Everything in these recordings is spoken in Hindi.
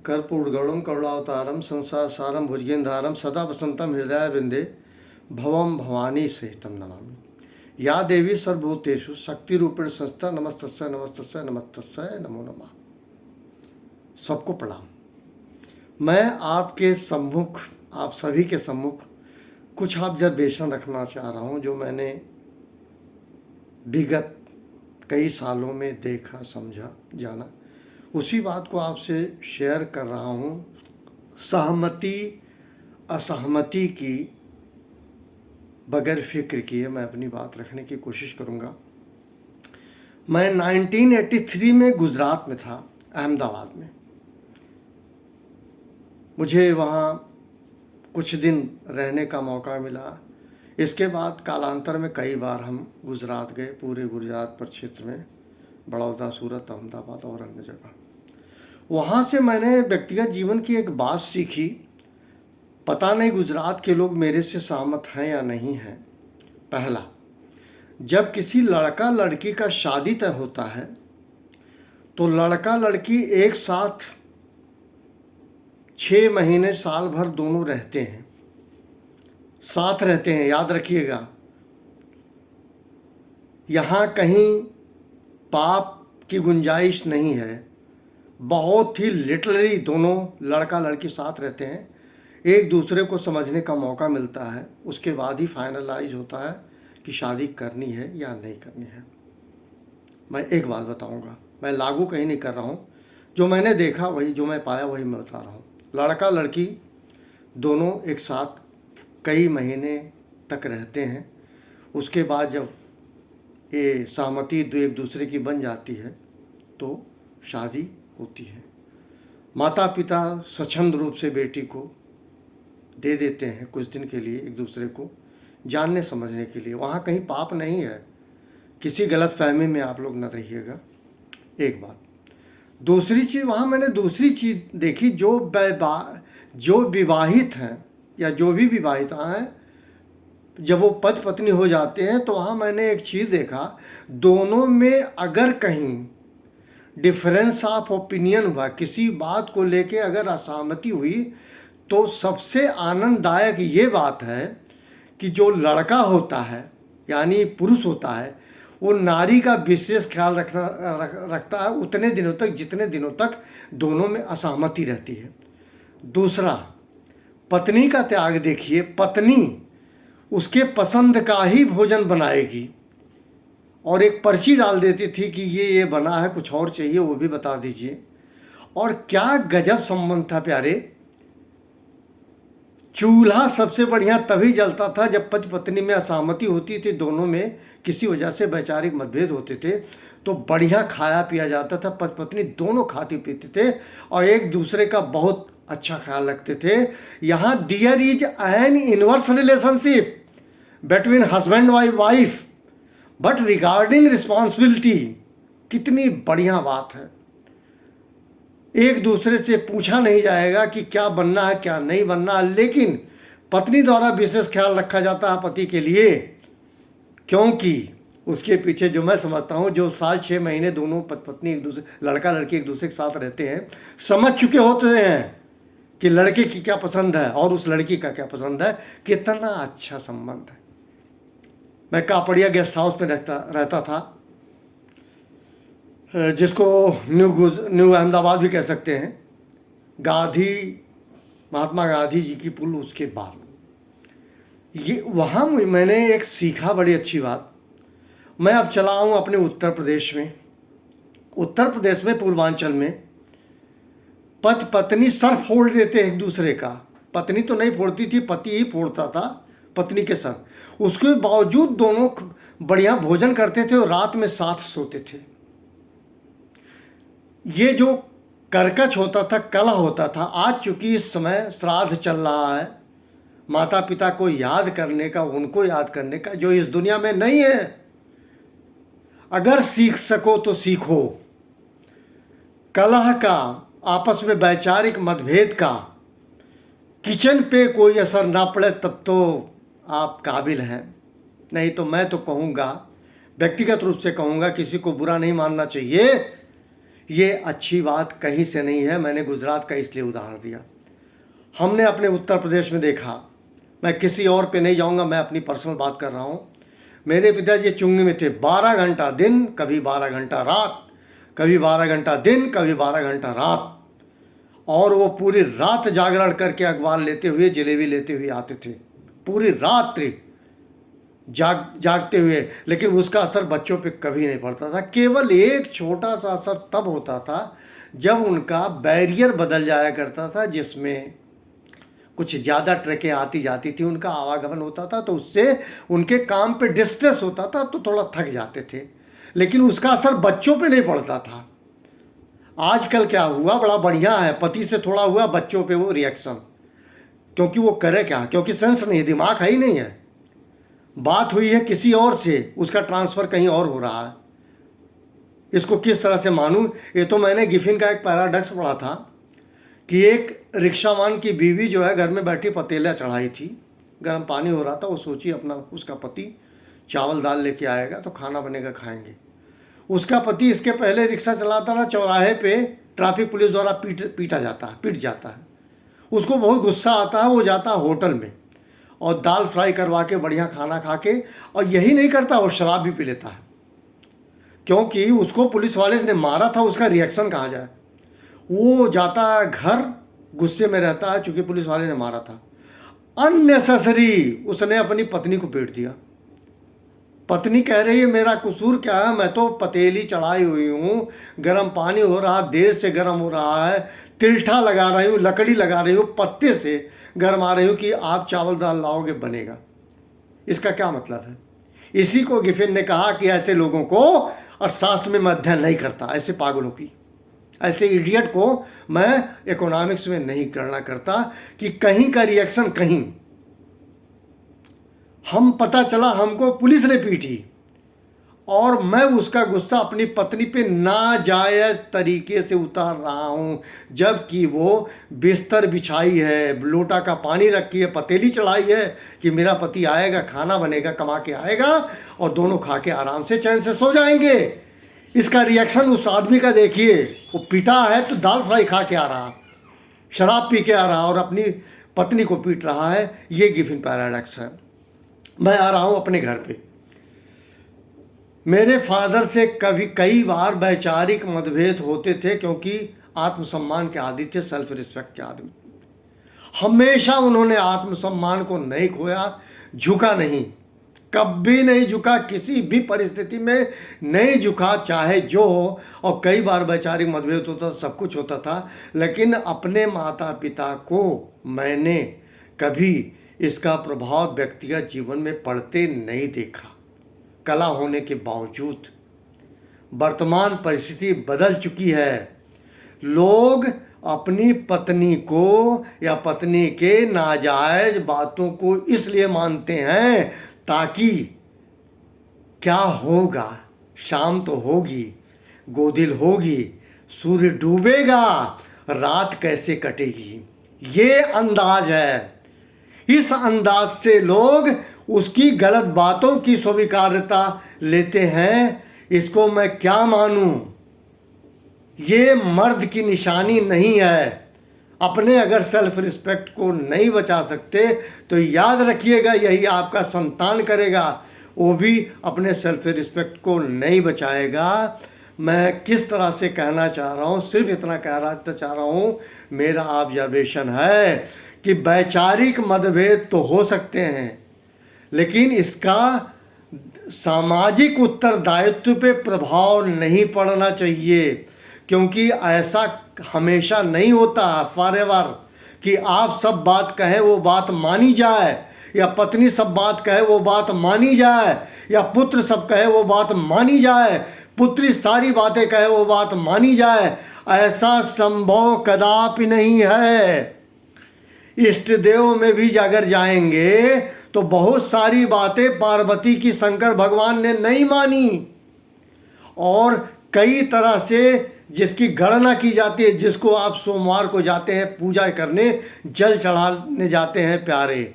कर्पूरगौरम करुणावतारम संसार सारम भुजगेंद्रहारम सदा वसंतम हृदय बिंदे भवम भवानी सहितम नमामि। या देवी सर्वभूतेषु शक्ति रूपेण संस्था नमस्तस्यै नमस्तस्यै नमस्तस्यै नमो नमः। सबको प्रणाम। मैं आपके सम्मुख, आप सभी के सम्मुख कुछ ऑब्जर्वेशन रखना चाह रहा हूँ जो मैंने विगत कई सालों में देखा, समझा, जाना। उसी बात को आपसे शेयर कर रहा हूँ। सहमति असहमति की बगैर फिक्र किए मैं अपनी बात रखने की कोशिश करूँगा। मैं 1983 में गुजरात में था, अहमदाबाद में। मुझे वहाँ कुछ दिन रहने का मौका मिला। इसके बाद कालांतर में कई बार हम गुजरात गए, पूरे गुजरात परिक्षेत्र में, बड़ौदा, सूरत, अहमदाबाद और अन्य जगह। वहाँ से मैंने व्यक्तिगत जीवन की एक बात सीखी। पता नहीं गुजरात के लोग मेरे से सहमत हैं या नहीं हैं। पहला, जब किसी लड़का लड़की का शादी तय होता है तो लड़का लड़की एक साथ 6 महीने साल भर दोनों रहते हैं, साथ रहते हैं। याद रखिएगा, यहाँ कहीं पाप की गुंजाइश नहीं है। बहुत ही लिटरली दोनों लड़का लड़की साथ रहते हैं, एक दूसरे को समझने का मौका मिलता है। उसके बाद ही फाइनलाइज होता है कि शादी करनी है या नहीं करनी है। मैं एक बात बताऊंगा, मैं लागू कहीं नहीं कर रहा हूँ, जो मैंने देखा वही, जो मैं पाया वही मैं बता रहा हूँ। लड़का लड़की दोनों एक साथ कई महीने तक रहते हैं। उसके बाद जब ये सहमति एक दूसरे की बन जाती है तो शादी होती है। माता पिता स्वच्छंद रूप से बेटी को दे देते हैं कुछ दिन के लिए, एक दूसरे को जानने समझने के लिए। वहाँ कहीं पाप नहीं है, किसी गलत फहमी में आप लोग न रहिएगा। एक बात। दूसरी चीज़, वहाँ मैंने दूसरी चीज़ देखी, जो विवाहित हैं या जो भी विवाहित हैं, जब वो पति पत्नी हो जाते हैं तो वहाँ मैंने एक चीज़ देखा, दोनों में अगर कहीं डिफरेंस ऑफ ओपिनियन हुआ, किसी बात को लेके अगर असहमति हुई, तो सबसे आनंददायक ये बात है कि जो लड़का होता है यानी पुरुष होता है, वो नारी का विशेष ख्याल रखता है उतने दिनों तक जितने दिनों तक दोनों में असहमति रहती है। दूसरा, पत्नी का त्याग देखिए। पत्नी उसके पसंद का ही भोजन बनाएगी और एक पर्ची डाल देती थी कि ये बना है, कुछ और चाहिए वो भी बता दीजिए। और क्या गजब संबंध था प्यारे। चूल्हा सबसे बढ़िया तभी जलता था जब पति पत्नी में असहमति होती थी, दोनों में किसी वजह से वैचारिक मतभेद होते थे, तो बढ़िया खाया पिया जाता था। पति पत्नी दोनों खाते पीते थे और एक दूसरे का बहुत अच्छा ख्याल रखते थे। यहाँ there is an inverse relationship between husband and wife, but regarding responsibility. कितनी बढ़िया बात है। एक दूसरे से पूछा नहीं जाएगा कि क्या बनना है क्या नहीं बनना, लेकिन पत्नी द्वारा विशेष ख्याल रखा जाता है पति के लिए, क्योंकि उसके पीछे जो मैं समझता हूँ, जो साल 6 महीने दोनों पत्नी एक दूसरे, लड़का लड़की एक दूसरे के साथ रहते हैं, समझ चुके होते हैं कि लड़के की क्या पसंद है और उस लड़की का क्या पसंद है। कितना अच्छा संबंध है। मैं कापड़िया गेस्ट हाउस में रहता था, जिसको न्यू अहमदाबाद भी कह सकते हैं। महात्मा गांधी जी की पुल, उसके बाद ये वहाँ मैंने एक सीखा बड़ी अच्छी बात। मैं अब चला हूँ अपने उत्तर प्रदेश में। उत्तर प्रदेश में पूर्वांचल में पति पत्नी सर फोड़ देते एक दूसरे का। पत्नी तो नहीं फोड़ती थी, पति ही फोड़ता था पत्नी के सर। उसके बावजूद दोनों बढ़िया भोजन करते थे और रात में साथ सोते थे। ये जो कर्कश होता था, कलह होता था, आज चूंकि इस समय श्राद्ध चल रहा है, माता पिता को याद करने का, उनको याद करने का, जो इस दुनिया में नहीं है। अगर सीख सको तो सीखो। कलह का, आपस में वैचारिक मतभेद का किचन पे कोई असर ना पड़े तब तो आप काबिल हैं। नहीं तो मैं तो कहूँगा, व्यक्तिगत रूप से कहूँगा, किसी को बुरा नहीं मानना चाहिए, ये अच्छी बात कहीं से नहीं है। मैंने गुजरात का इसलिए उदाहरण दिया। हमने अपने उत्तर प्रदेश में देखा, मैं किसी और पे नहीं जाऊंगा, मैं अपनी पर्सनल बात कर रहा हूँ। मेरे पिताजी चुंगी में थे, 12 घंटा दिन, कभी 12 घंटा रात, कभी 12 घंटा दिन, कभी 12 घंटा रात, और वो पूरी रात जागरण करके अखबार लेते हुए, जलेबी लेते हुए आते थे, पूरी रात्रि जागते हुए। लेकिन उसका असर बच्चों पे कभी नहीं पड़ता था। केवल एक छोटा सा असर तब होता था जब उनका बैरियर बदल जाया करता था, जिसमें कुछ ज़्यादा ट्रकें आती जाती थी, उनका आवागमन होता था, तो उससे उनके काम पे डिस्ट्रेस होता था, तो थोड़ा थक जाते थे। लेकिन उसका असर बच्चों पे नहीं पड़ता था। आजकल क्या हुआ, बड़ा बढ़िया है, पति से थोड़ा हुआ, बच्चों पे वो रिएक्शन। क्योंकि वो करे क्या, क्योंकि सेंस नहीं, दिमाग है ही नहीं है। बात हुई है किसी और से, उसका ट्रांसफ़र कहीं और हो रहा है। इसको किस तरह से मानूं? ये तो मैंने गिफिन का एक पैराडॉक्स पढ़ा था कि एक रिक्शावान की बीवी जो है घर में बैठी पतीला चढ़ाई थी, गर्म पानी हो रहा था, वो सोची अपना उसका पति चावल दाल लेके आएगा तो खाना बनेगा, खाएंगे। उसका पति इसके पहले रिक्शा चलाता था, चौराहे पे ट्रैफिक पुलिस द्वारा पीट जाता है। उसको बहुत गुस्सा आता है, वो जाता है होटल में और दाल फ्राई करवा के बढ़िया खाना खा के, और यही नहीं करता, वो शराब भी पी लेता है। क्योंकि उसको पुलिस वाले ने मारा था, उसका रिएक्शन कहाँ जाए। वो जाता है घर, गुस्से में रहता है चूँकि पुलिस वाले ने मारा था। अननेसेसरी उसने अपनी पत्नी को पीट दिया। पत्नी कह रही है मेरा कसूर क्या है, मैं तो पतीली चढ़ाई हुई हूँ, गर्म पानी हो रहा, देर से गर्म हो रहा है, तिलठा लगा रही हूँ, लकड़ी लगा रही हूँ, पत्ते से गरमा रही हूँ कि आप चावल दाल लाओगे बनेगा। इसका क्या मतलब है? इसी को गिफिन ने कहा कि ऐसे लोगों को, और शास्त्र में मैं अध्ययन नहीं करता ऐसे पागलों की, ऐसे इडियट को मैं इकोनॉमिक्स में नहीं गणना करता कि कहीं का रिएक्शन कहीं। हम पता चला हमको पुलिस ने पीटी और मैं उसका गुस्सा अपनी पत्नी पे नाजायज तरीके से उतार रहा हूँ, जबकि वो बिस्तर बिछाई है, लोटा का पानी रखी है, पतीली चढ़ाई है कि मेरा पति आएगा, खाना बनेगा, कमा के आएगा और दोनों खा के आराम से चैन से सो जाएंगे। इसका रिएक्शन उस आदमी का देखिए, वो पिटा है तो दाल फ्राई खा के आ रहा, शराब पी के आ रहा और अपनी पत्नी को पीट रहा है। ये गिफिन पैराडॉक्स है। मैं आ रहा हूँ अपने घर पे। मेरे फादर से कई बार वैचारिक मतभेद होते थे, क्योंकि आत्मसम्मान के आदी थे, सेल्फ रिस्पेक्ट के आदमी। हमेशा उन्होंने आत्मसम्मान को नहीं खोया, झुका नहीं, कभी नहीं झुका, किसी भी परिस्थिति में नहीं झुका, चाहे जो हो। और कई बार वैचारिक मतभेद होता, सब कुछ होता था, लेकिन अपने माता पिता को मैंने कभी इसका प्रभाव व्यक्तिगत जीवन में पड़ते नहीं देखा। कला होने के बावजूद वर्तमान परिस्थिति बदल चुकी है। लोग अपनी पत्नी को या पत्नी के नाजायज बातों को इसलिए मानते हैं ताकि क्या होगा, शाम तो होगी, गोदिल होगी, सूर्य डूबेगा, रात कैसे कटेगी, ये अंदाज है। इस अंदाज से लोग उसकी गलत बातों की स्वीकार्यता लेते हैं। इसको मैं क्या मानूं? ये मर्द की निशानी नहीं है। अपने अगर सेल्फ रिस्पेक्ट को नहीं बचा सकते तो याद रखिएगा, यही आपका संतान करेगा, वो भी अपने सेल्फ रिस्पेक्ट को नहीं बचाएगा। मैं किस तरह से कहना चाह रहा हूँ, सिर्फ इतना चाह रहा हूँ, मेरा ऑब्जर्वेशन है कि वैचारिक मतभेद तो हो सकते हैं, लेकिन इसका सामाजिक उत्तरदायित्व पे प्रभाव नहीं पड़ना चाहिए। क्योंकि ऐसा हमेशा नहीं होता फॉरएवर कि आप सब बात कहें वो बात मानी जाए, या पत्नी सब बात कहे वो बात मानी जाए, या पुत्र सब कहे वो बात मानी जाए, पुत्री सारी बातें कहे वो बात मानी जाए। ऐसा संभव कदापि नहीं है। इष्ट देव में भी अगर जाएंगे तो बहुत सारी बातें पार्वती की शंकर भगवान ने नहीं मानी, और कई तरह से जिसकी गणना की जाती है, जिसको आप सोमवार को जाते हैं पूजा करने, जल चढ़ाने जाते हैं प्यारे।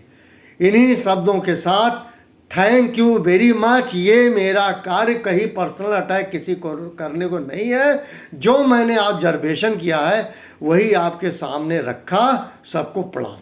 इन्हीं शब्दों के साथ थैंक यू वेरी मच। ये मेरा कार्य कहीं पर्सनल अटैक किसी को करने को नहीं है। जो मैंने ऑब्जर्वेशन किया है वही आपके सामने रखा। सबको प्रणाम।